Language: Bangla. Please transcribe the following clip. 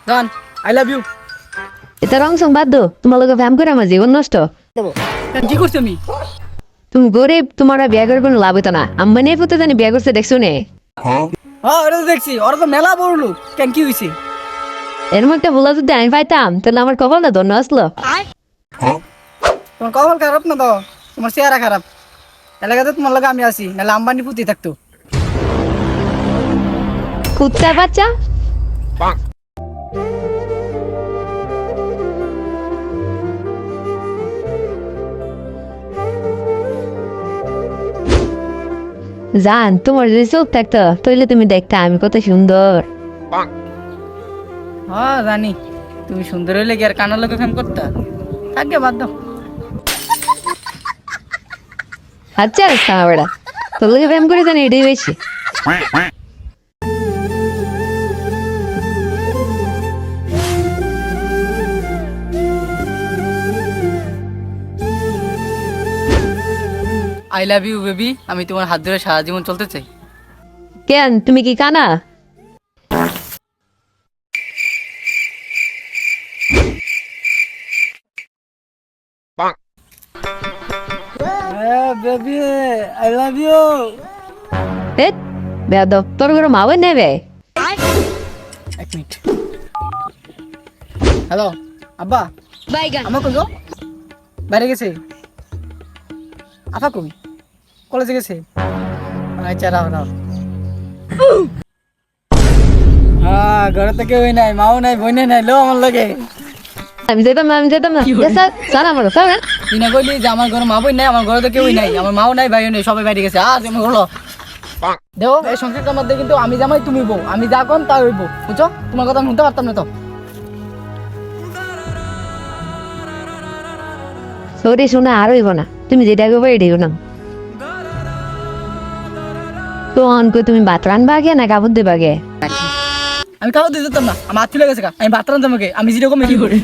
জান আই লাভ ইউ। এটা রং সং বাদ দো, তোমার লোক ফ্যাম করে আমার জীবন নষ্ট। কি করছো তুমি? তুমি গরিব, তোমার আর বিয়ে করে কোনো লাভ হতো না। আম্বানি ফুতে জানি বিয়ে করছে দেখছো নে। হ্যাঁ ওটা তো দেখছি, ওরা তো মেলা বড় লোক। কেন কি হয়েছে? এর মধ্যে বলা যদি আমি পাইতাম তাহলে আমার কপালটা ধন্য আসলো। তোমার কপাল খারাপ না তো, তোমার চেহারা খারাপ। এলাকাতে তোমার লাগে আমি আছি, নাহলে আম্বানি পুতি থাকতো। কুত্তার বাচ্চা। জান, তোমার যদি চোখ থাকতো তাহলে তুমি দেখতে আমি কত সুন্দর। হ্যাঁ জানি, তুমি সুন্দর হইলে কি আর কানার লোকে ফেম করতা? থাকবে, বাদ দাও। আচ্ছা রাস্তা বেড়া, তোর লোকে প্রেম করে জানি এটাই বেশি। আই লাভ ইউ বেবি, আমি তোমার হাত ধরে সারা জীবন চলতে চাই। কেন তুমি কি কানা? Baby I love you. Hate বেয়াদব, তোর ঘরে মা বোন নেবে? এক মিনিট। হ্যালো আব্বা, আমার কই গো? বাইরে গেছে। আফা কই? কলেজে গেছে। আচ্ছা রাও রাও। হ্যাঁ ঘরে তো কেউই নাই, মাও নাই, বোনে নাই, লো আমার লাগে। আমি যেতাম না, আমি যেতাম না। স্যার স্যার আমার স্যার তুই না কইলি যে আমার ঘরে মা বোন নাই, আমার ঘরে তো কেউই নাই, আমার মাও নাই, ভাইও নেই, সবাই বাইরে গেছে। তুমি হলো দেও এই সংসারটার মধ্যে কিন্তু আমি জামাই তুমি বউ, আমি যা কম তা হইব, বুঝছো? তোমার কথা আমি শুনতে পারতাম না তো। সরি শোনা আর হইব না, তুমি যেটা করবো এটাই না। তো অনকো তুমি ভাত রানবা গে না কাপড় দেবা গে? আমি খাওয়া দিতে দিতাম না, আমার হাত তুলে গেছে, আমি ভাত রান্তাম, আমি যেরকম কি করি।